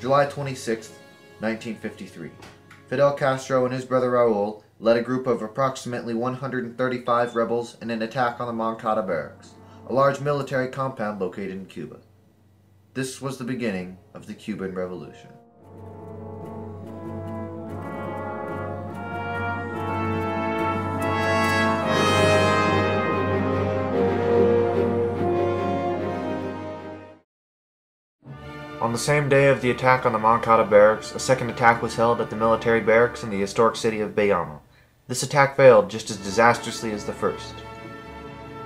July 26, 1953. Fidel Castro and his brother Raul led a group of approximately 135 rebels in an attack on the Moncada Barracks, a large military compound located in Cuba. This was the beginning of the Cuban Revolution. On the same day of the attack on the Moncada Barracks, a second attack was held at the military barracks in the historic city of Bayamo. This attack failed just as disastrously as the first.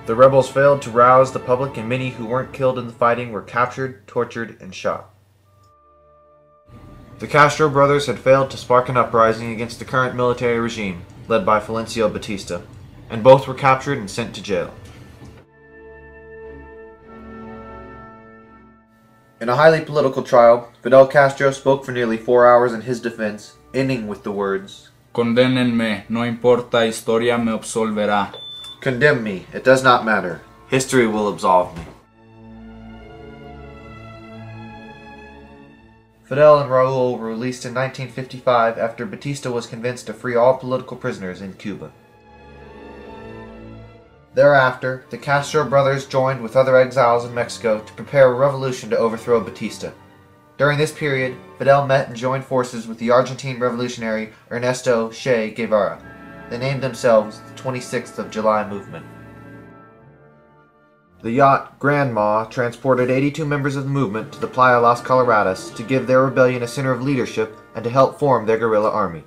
The rebels failed to rouse the public, and many who weren't killed in the fighting were captured, tortured, and shot. The Castro brothers had failed to spark an uprising against the current military regime, led by Fulgencio Batista, and both were captured and sent to jail. In a highly political trial, Fidel Castro spoke for nearly 4 hours in his defense, ending with the words, "Condénenme, no importa, historia me absolverá." "Condemn me, it does not matter. History will absolve me." Fidel and Raul were released in 1955 after Batista was convinced to free all political prisoners in Cuba. Thereafter, the Castro brothers joined with other exiles in Mexico to prepare a revolution to overthrow Batista. During this period, Fidel met and joined forces with the Argentine revolutionary Ernesto Che Guevara. They named themselves the 26th of July Movement. The yacht Grandma transported 82 members of the movement to the Playa Las Coloradas to give their rebellion a center of leadership and to help form their guerrilla army.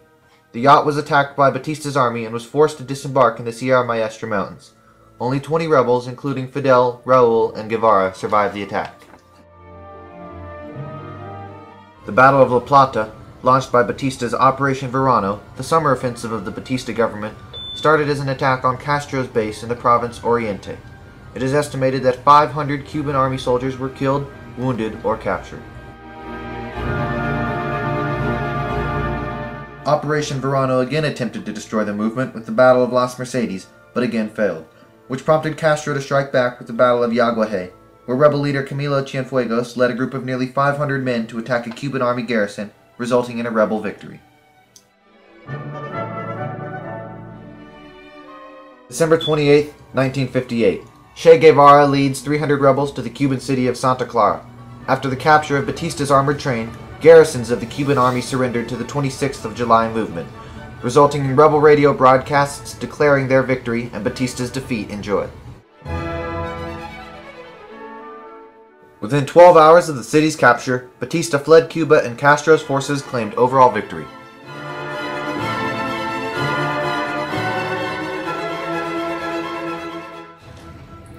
The yacht was attacked by Batista's army and was forced to disembark in the Sierra Maestra Mountains. Only 20 rebels, including Fidel, Raul, and Guevara, survived the attack. The Battle of La Plata, launched by Batista's Operation Verano, the summer offensive of the Batista government, started as an attack on Castro's base in the province Oriente. It is estimated that 500 Cuban army soldiers were killed, wounded, or captured. Operation Verano again attempted to destroy the movement with the Battle of Las Mercedes, but again failed, which prompted Castro to strike back with the Battle of Yaguajé, where rebel leader Camilo Cienfuegos led a group of nearly 500 men to attack a Cuban army garrison, resulting in a rebel victory. December 28, 1958. Che Guevara leads 300 rebels to the Cuban city of Santa Clara. After the capture of Batista's armored train, garrisons of the Cuban army surrendered to the 26th of July movement, resulting in rebel radio broadcasts declaring their victory and Batista's defeat in joy. Within 12 hours of the city's capture, Batista fled Cuba and Castro's forces claimed overall victory.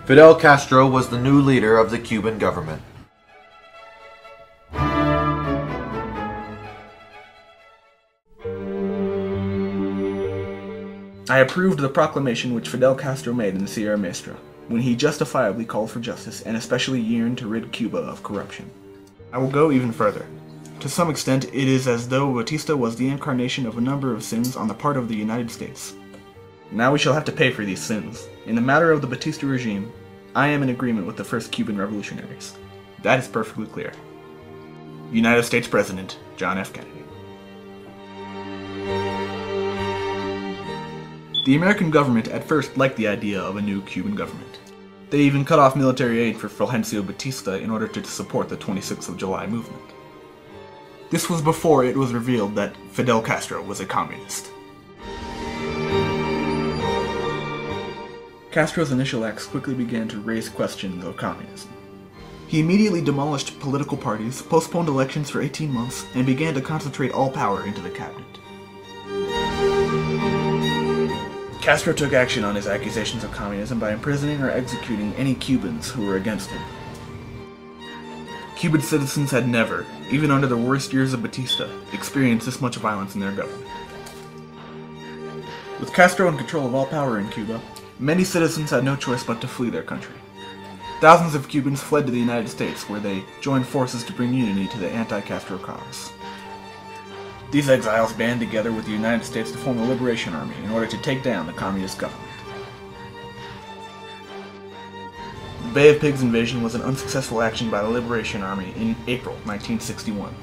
Fidel Castro was the new leader of the Cuban government. I approved the proclamation which Fidel Castro made in the Sierra Maestra, when he justifiably called for justice and especially yearned to rid Cuba of corruption. I will go even further. To some extent, it is as though Batista was the incarnation of a number of sins on the part of the United States. Now we shall have to pay for these sins. In the matter of the Batista regime, I am in agreement with the first Cuban revolutionaries. That is perfectly clear. United States President John F. Kennedy. The American government at first liked the idea of a new Cuban government. They even cut off military aid for Fulgencio Batista in order to support the 26th of July movement. This was before it was revealed that Fidel Castro was a communist. Castro's initial acts quickly began to raise questions of communism. He immediately demolished political parties, postponed elections for 18 months, and began to concentrate all power into the cabinet. Castro took action on his accusations of communism by imprisoning or executing any Cubans who were against him. Cuban citizens had never, even under the worst years of Batista, experienced this much violence in their government. With Castro in control of all power in Cuba, many citizens had no choice but to flee their country. Thousands of Cubans fled to the United States, where they joined forces to bring unity to the anti-Castro cause. These exiles band together with the United States to form a liberation army in order to take down the communist government. The Bay of Pigs invasion was an unsuccessful action by the Liberation Army in April 1961.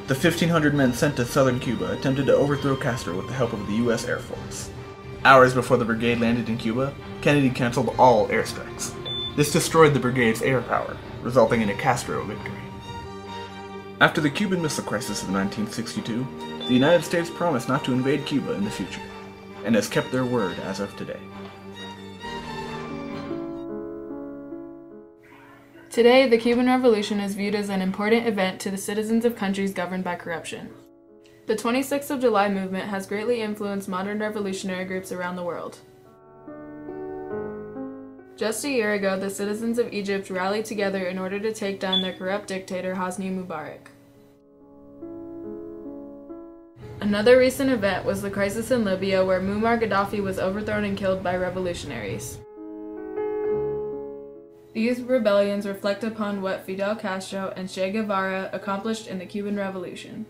The 1,500 men sent to southern Cuba attempted to overthrow Castro with the help of the U.S. Air Force. Hours before the brigade landed in Cuba, Kennedy canceled all airstrikes. This destroyed the brigade's air power, resulting in a Castro victory. After the Cuban Missile Crisis of 1962, the United States promised not to invade Cuba in the future, and has kept their word as of today. Today, the Cuban Revolution is viewed as an important event to the citizens of countries governed by corruption. The 26th of July movement has greatly influenced modern revolutionary groups around the world. Just a year ago, the citizens of Egypt rallied together in order to take down their corrupt dictator Hosni Mubarak. Another recent event was the crisis in Libya, where Muammar Gaddafi was overthrown and killed by revolutionaries. These rebellions reflect upon what Fidel Castro and Che Guevara accomplished in the Cuban Revolution.